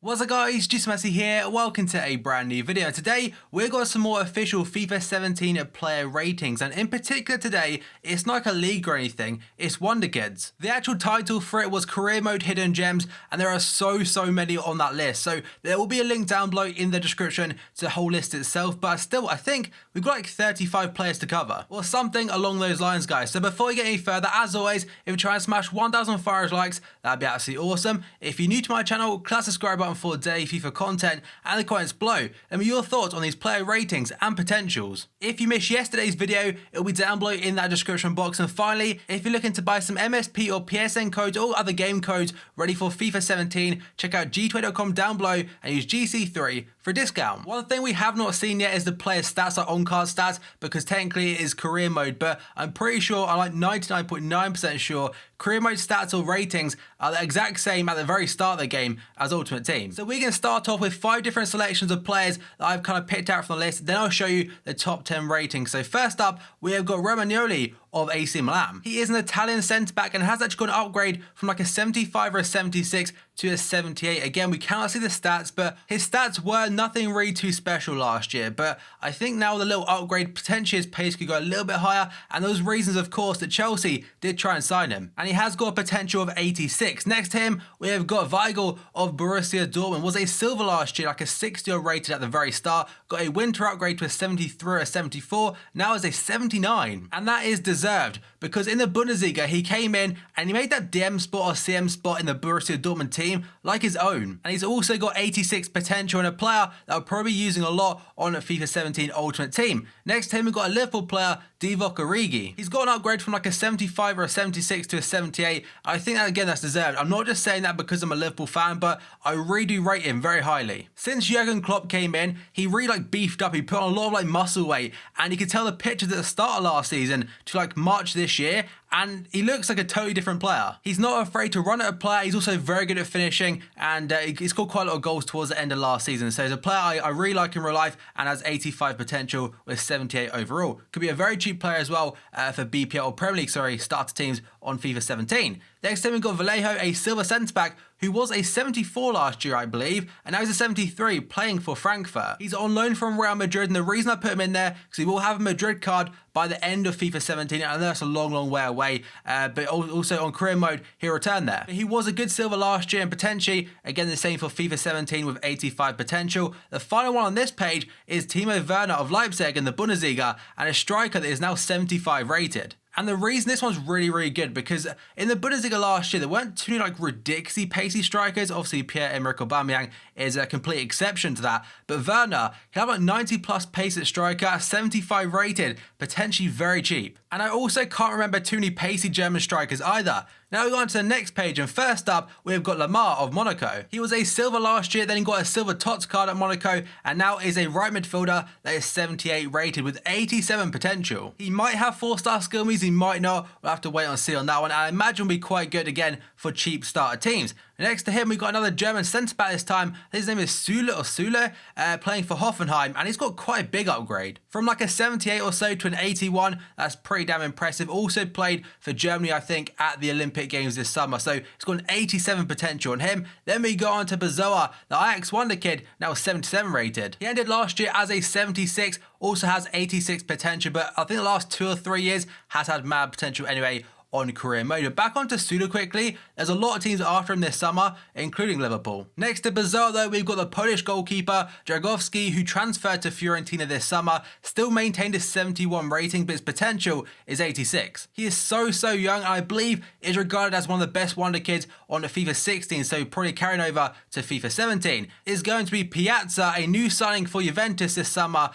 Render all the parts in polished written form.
What's up guys, just Messi here, welcome to a brand new video. Today we've got some more official FIFA 17 player ratings, and in particular today it's not like a league or anything, it's Wonderkids. The actual title for it was Career Mode Hidden Gems, and there are so many on that list, so there will be a link down below in the description to the whole list itself, but still I think we've got like 35 players to cover, or something along those lines guys. So before we get any further, as always, if you try and smash 1,000 likes, that'd be absolutely awesome. If you're new to my channel, click that subscribe button for daily FIFA content and the comments below. Let me know your thoughts on these player ratings and potentials. If you missed yesterday's video, it'll be down below in that description box. And finally, if you're looking to buy some MSP or PSN codes or other game codes ready for FIFA 17, check out g2a.com down below and use GC3 for a discount. One thing we have not seen yet is the player stats, like on-card stats, because technically it is career mode, but I'm pretty sure, I'm like 99.9% sure, career mode stats or ratings are the exact same at the very start of the game as Ultimate Team. So we can start off with 5 different selections of players that I've kind of picked out from the list, then I'll show you the top 10 ratings. So first up, we have got Romagnoli of AC Milan. He is an Italian centre-back and has actually got an upgrade from like a 75 or a 76 to a 78. Again, we cannot see the stats, but his stats were nothing really too special last year. But I think now with a little upgrade, potentially his pace could go a little bit higher. And those reasons, of course, that Chelsea did try and sign him. And he has got a potential of 86. Next to him, we have got Weigl of Borussia Dortmund. Was a silver last year, like a 60 rated at the very start. Got a winter upgrade to a 73 or a 74. Now is a 79. And that is deserved, because in the Bundesliga, he came in and he made that DM spot or CM spot in the Borussia Dortmund team like his own. And he's also got 86 potential, and a player that we're probably using a lot on a FIFA 17 Ultimate Team. Next to him, we've got a Liverpool player, Divock Origi. He's got an upgrade from like a 75 or a 76 to a 78. I think that, again, that's deserved. I'm not just saying that because I'm a Liverpool fan, but I really do rate him very highly. Since Jurgen Klopp came in, he really like beefed up. He put on a lot of like muscle weight, and you could tell the pictures at the start of last season to like March this year, and he looks like a totally different player. He's not afraid to run at a player. He's also very good at finishing, and he scored quite a lot of goals towards the end of last season. So he's a player I really like in real life and has 85 potential with 78 overall. Could be a very cheap player as well for BPL or Premier League, starter teams on FIFA 17. Next time we've got Vallejo, a silver centre-back who was a 74 last year, I believe, and now he's a 73 playing for Frankfurt. He's on loan from Real Madrid, and the reason I put him in there because he will have a Madrid card by the end of FIFA 17. I know that's a long way away, but also on career mode, he'll return there. But he was a good silver last year, and potentially, again, the same for FIFA 17 with 85 potential. The final one on this page is Timo Werner of Leipzig in the Bundesliga, and a striker that is now 75 rated. And the reason this one's really good, because in the Bundesliga last year, there weren't too many like ridiculously pacey strikers. Obviously, Pierre-Emerick Aubameyang is a complete exception to that. But Werner, he'll have like 90 plus pace at striker, 75 rated, potentially very cheap. And I also can't remember too many pacey German strikers either. Now we go on to the next page, and first up, we've got Lamar of Monaco. He was a silver last year, then he got a silver TOTS card at Monaco, and now is a right midfielder that is 78 rated with 87 potential. He might have 4-star skill moves, he might not. We'll have to wait and see on that one. And I imagine will be quite good again for cheap starter teams. Next to him, we've got another German centre-back this time. His name is Süle, playing for Hoffenheim, and he's got quite a big upgrade. From like a 78 or so to an 81, that's pretty damn impressive. Also played for Germany, I think, at the Olympic Games this summer, so he's got an 87 potential on him. Then we go on to Bazoa, the Ajax Wonderkid, now 77 rated. He ended last year as a 76, also has 86 potential, but I think the last 2 or 3 years has had mad potential anyway on career mode. But back onto Süle quickly, there's a lot of teams after him this summer, including Liverpool. Next to Bazoa though, we've got the Polish goalkeeper, Dragowski, who transferred to Fiorentina this summer, still maintained his 71 rating, but his potential is 86. He is so young, and I believe is regarded as one of the best Wonderkids on the FIFA 16, so probably carrying over to FIFA 17. Is going to be Piazza, a new signing for Juventus this summer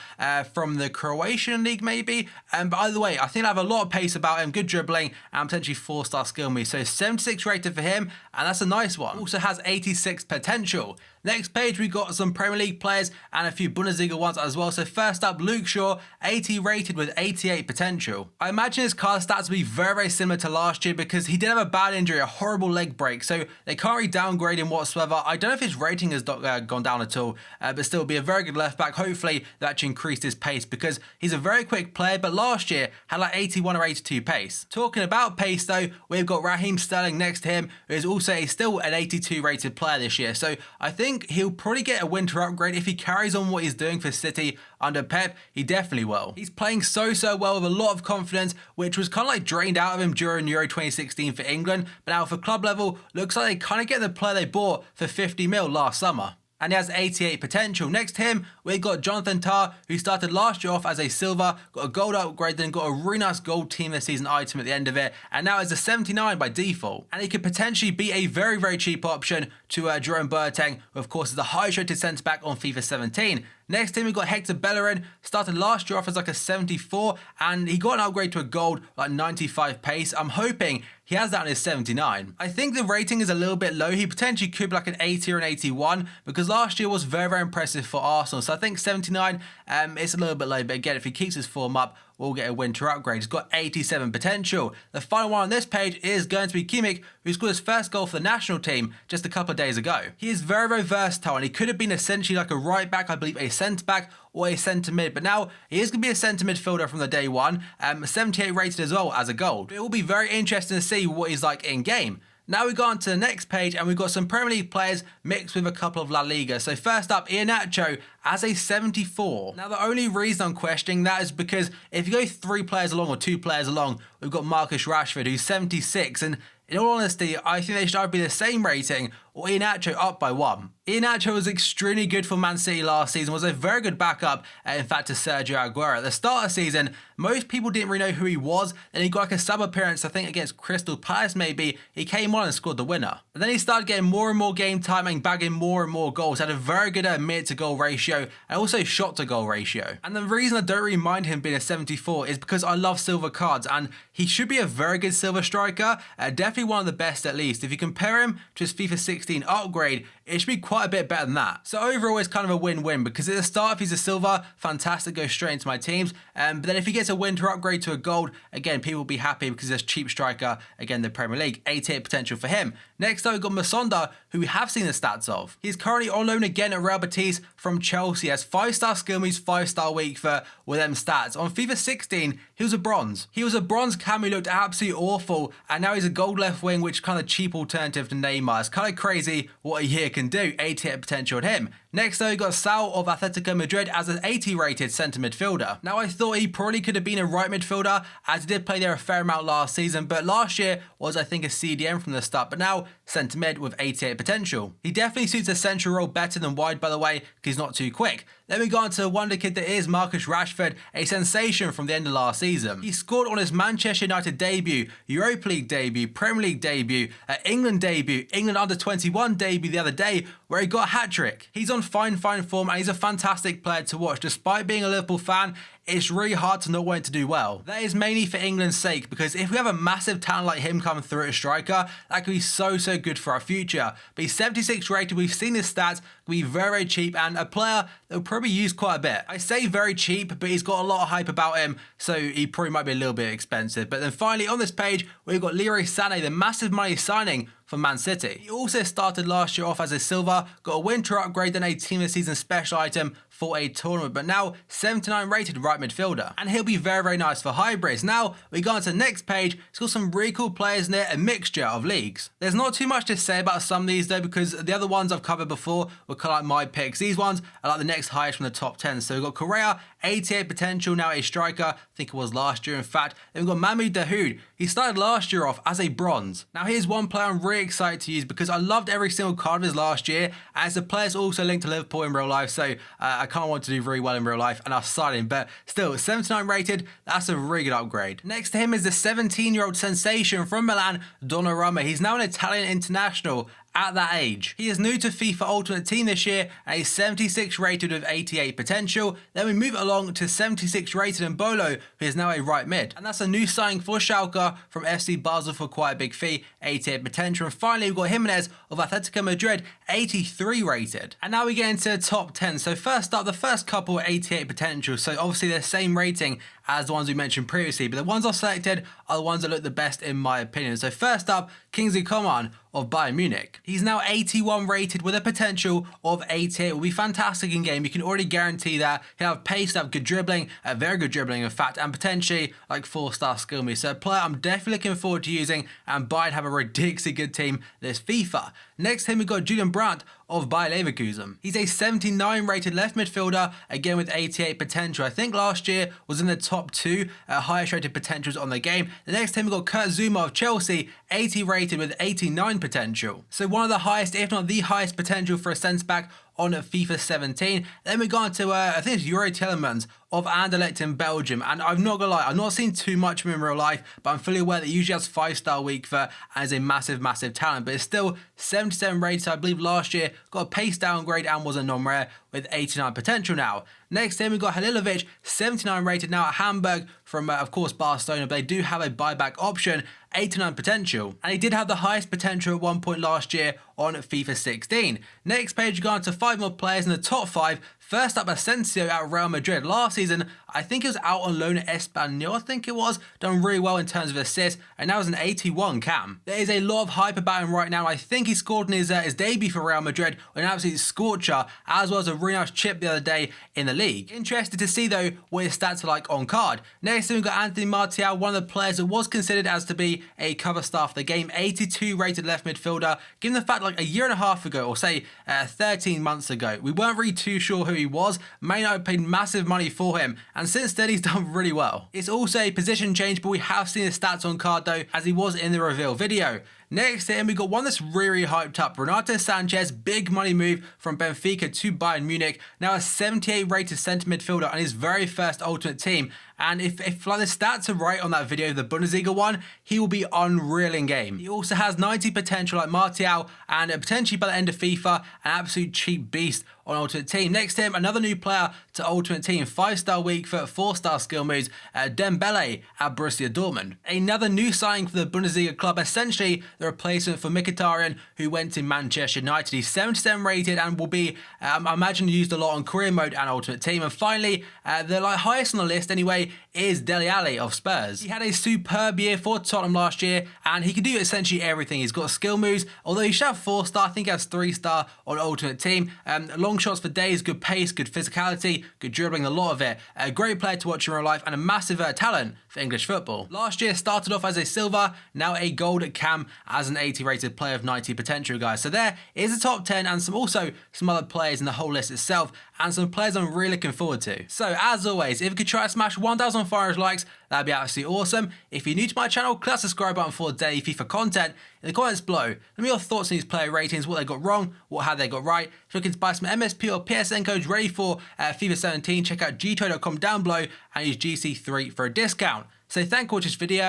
from the Croatian league maybe. And by the way, I think I have a lot of pace about him, good dribbling, and potentially 4-star skill move. So 76 rated for him, and that's a nice one. Also has 86 potential. Next page, we got some Premier League players and a few Bundesliga ones as well. So first up, Luke Shaw, 80 rated with 88 potential. I imagine his card stats will be very similar to last year, because he did have a bad injury, a horrible leg break, so they can't really downgrade him whatsoever. I don't know if his rating has gone down at all, but still be a very good left back. Hopefully that actually increased his pace, because he's a very quick player, but last year had like 81 or 82 pace. Talking about up pace though, we've got Raheem Sterling next to him, who is also still an 82 rated player this year. So I think he'll probably get a winter upgrade if he carries on what he's doing for City under Pep. He definitely will. He's playing so well with a lot of confidence, which was kind of like drained out of him during Euro 2016 for England. But now for club level, looks like they kind of get the player they bought for 50 mil last summer. And he has 88 potential. Next to him, we've got Jonathan Tah, who started last year off as a silver, got a gold upgrade, then got a really nice gold team this season item at the end of it, and now is a 79 by default. And he could potentially be a very cheap option to Jerome Boateng, who of course is the highest rated centre back on FIFA 17. Next to him, we've got Hector Bellerin, started last year off as like a 74, and he got an upgrade to a gold, like 95 pace. I'm hoping he has that on his 79. I think the rating is a little bit low. He potentially could be like an 80 or an 81, because last year was very impressive for Arsenal. So I think 79, it's a little bit low, but again, if he keeps his form up, we'll get a winter upgrade. He's got 87 potential. The final one on this page is going to be Kimmich, who scored his first goal for the national team just a couple of days ago. He is very versatile, and he could have been essentially like a right back, I believe a centre back, or a centre mid, but now he is going to be a centre midfielder from the day one, 78 rated as well as a gold. It will be very interesting to see what he's like in game. Now we go on to the next page, and we've got some Premier League players mixed with a couple of La Liga. So first up, Iheanacho as a 74. Now the only reason I'm questioning that is because if you go 3 players along or 2 players along, we've got Marcus Rashford, who's 76, and in all honesty, I think they should either be the same rating or Iheanacho up by 1. Iheanacho was extremely good for Man City last season, was a very good backup, in fact, to Sergio Aguero. At the start of the season, most people didn't really know who he was, then he got like a sub appearance, I think against Crystal Palace maybe, he came on and scored the winner. But then he started getting more and more game time and bagging more and more goals, had a very good minute to goal ratio, and also shot to goal ratio. And the reason I don't really mind him being a 74 is because I love silver cards, and he should be a very good silver striker, definitely one of the best at least. If you compare him to his FIFA 16 upgrade, it should be quite a bit better than that. So overall, it's kind of a win-win, because at the start, if he's a silver, fantastic, goes straight into my teams. But then if he gets a winter upgrade to a gold, again, people will be happy because he's a cheap striker, again, the Premier League, 88 potential for him. Next up, we've got Masonda, who we have seen the stats of. He's currently on loan again at Real Betis from Chelsea. He has 5-star skill moves, 5-star weak for with them stats. On FIFA 16, he was a bronze. He was a bronze cam, he looked absolutely awful, and now he's a gold left wing, which kind of cheap alternative to Neymar. It's kind of crazy what a year can do, 88 potential at him. Next though, we got Sal of Atletico Madrid as an 80 rated centre midfielder. Now I thought he probably could have been a right midfielder, as he did play there a fair amount last season, but last year was I think a CDM from the start, but now centre mid with 88 potential. He definitely suits a central role better than wide, by the way, because he's not too quick. Then we go on to a Wonderkid that is Marcus Rashford, a sensation from the end of last season. He scored on his Manchester United debut, Europa League debut, Premier League debut, England debut, England under-21 debut the other day, where he got a hat-trick. He's on fine form, and he's a fantastic player to watch. Despite being a Liverpool fan, it's really hard to not want it to do well. That is mainly for England's sake, because if we have a massive talent like him coming through at a striker, that could be so good for our future. But he's 76 rated, we've seen his stats, could be very cheap, and a player that will probably use quite a bit. I say very cheap, but he's got a lot of hype about him, so he probably might be a little bit expensive. But then finally on this page, we've got Leroy Sané, the massive money signing for Man City. He also started last year off as a silver, got a winter upgrade, then a team of the season special item for a tournament, but now 79 rated right midfielder, and he'll be very nice for hybrids. Now we go on to the next page. It's got some really cool players in there, a mixture of leagues. There's not too much to say about some of these though, because the other ones I've covered before were kind of like my picks. These ones are like the next highest from the top 10. So we've got Correa, 88 potential, now a striker, I think it was last year in fact. Then we've got Mahmoud Dahoud. He started last year off as a bronze. Now here's one player I'm really excited to use, because I loved every single card of his last year, as the player's also linked to Liverpool in real life, so I can't want to do very well in real life, and I'll sign him. But still, 79 rated, that's a really good upgrade. Next to him is the 17-year-old sensation from Milan, Donnarumma. He's now an Italian international at that age. He is new to FIFA Ultimate Team this year, and he's 76 rated with 88 potential. Then we move along to 76 rated Demmbele, who is now a right mid. And that's a new signing for Schalke from FC Basel for quite a big fee, 88 potential. And finally, we've got Jimenez of Atletico Madrid, 83 rated. And now we get into the top 10. So first up, the first couple are 88 potential. So obviously the same rating as the ones we mentioned previously, but the ones I've selected are the ones that look the best in my opinion. So first up, Kingsley Coman of Bayern Munich. He's now 81 rated with a potential of 88. Will be fantastic in game. You can already guarantee that. He'll have pace, he'll have good dribbling, very good dribbling in fact, and potentially like 4-star skill moves. So a player I'm definitely looking forward to using, and Bayern have a ridiculously good team this FIFA. Next to him we've got Julian Brandt of Bayer Leverkusen. He's a 79 rated left midfielder, again with 88 potential. I think last year was in the top 2 highest rated potentials on the game. The next to him we've got Kurt Zouma of Chelsea, 80 rated with 89 potential. So one of the highest, if not the highest potential for a centre back on FIFA 17. Then we go on to, I think it's Yuri Tielemans of Anderlecht in Belgium. And I'm not gonna lie, I've not seen too much of him in real life, but I'm fully aware that he usually has 5-star week for as a massive talent. But it's still 77 rated, so I believe last year got a pace downgrade and was a non-rare with 89 potential now. Next then we got Halilovic, 79 rated now at Hamburg from, of course, Barcelona, but they do have a buyback option, 89 potential. And he did have the highest potential at one point last year on FIFA 16. Next page, you go on to 5 more players in the top 5. First up, Asensio at Real Madrid. Last season, I think he was out on loan at Espanyol, I think it was. Done really well in terms of assists, and now is an 81 cam. There is a lot of hype about him right now. I think he scored in his debut for Real Madrid, an absolute scorcher, as well as a really nice chip the other day in the league. Interested to see though what his stats are like on card. Next we've got Anthony Martial, one of the players that was considered as to be a cover star for the game, 82 rated left midfielder. Given the fact like a year and a half ago, or say 13 months ago, we weren't really too sure who he was, may not have paid massive money for him, and since then he's done really well. It's also a position change, but we have seen his stats on card though, as he was in the reveal video. Next to him, we got one that's really hyped up. Renato Sanches, big money move from Benfica to Bayern Munich. Now a 78 rated centre midfielder on his very first Ultimate Team. And if like the stats are right on that video, the Bundesliga one, he will be unreal in game. He also has 90 potential like Martial, and potentially by the end of FIFA, an absolute cheap beast on Ultimate Team. Next to him, another new player to Ultimate Team, 5-star week for 4-star skill moves, Dembele at Borussia Dortmund. Another new signing for the Bundesliga club, essentially the replacement for Mkhitaryan, who went to Manchester United. He's 77 rated and will be, I imagine, used a lot on career mode and Ultimate Team. And finally, the highest on the list anyway is Dele Alli of Spurs. He had a superb year for Tottenham last year, and he can do essentially everything. He's got skill moves, although he should have 4-star. I think he has 3-star on Ultimate Team. Long shots for days, good pace, good physicality, good dribbling, a lot of it. A great player to watch in real life and a massive talent for English football. Last year started off as a silver, now a gold cam as an 80 rated player of 90 potential, guys. So there is a top 10 and some other players in the whole list itself, and some players I'm really looking forward to. So as always, if you could try to smash 1,000 followers likes, that'd be absolutely awesome. If you're new to my channel, click that subscribe button for daily FIFA content. In the comments below, let me know your thoughts on these player ratings, what they got wrong, what how they got right. If you're looking to buy some MSP or PSN codes ready for FIFA 17, check out gtoy.com down below and use GC3 for a discount. So thank you for watching this video,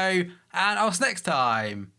and I'll see you next time.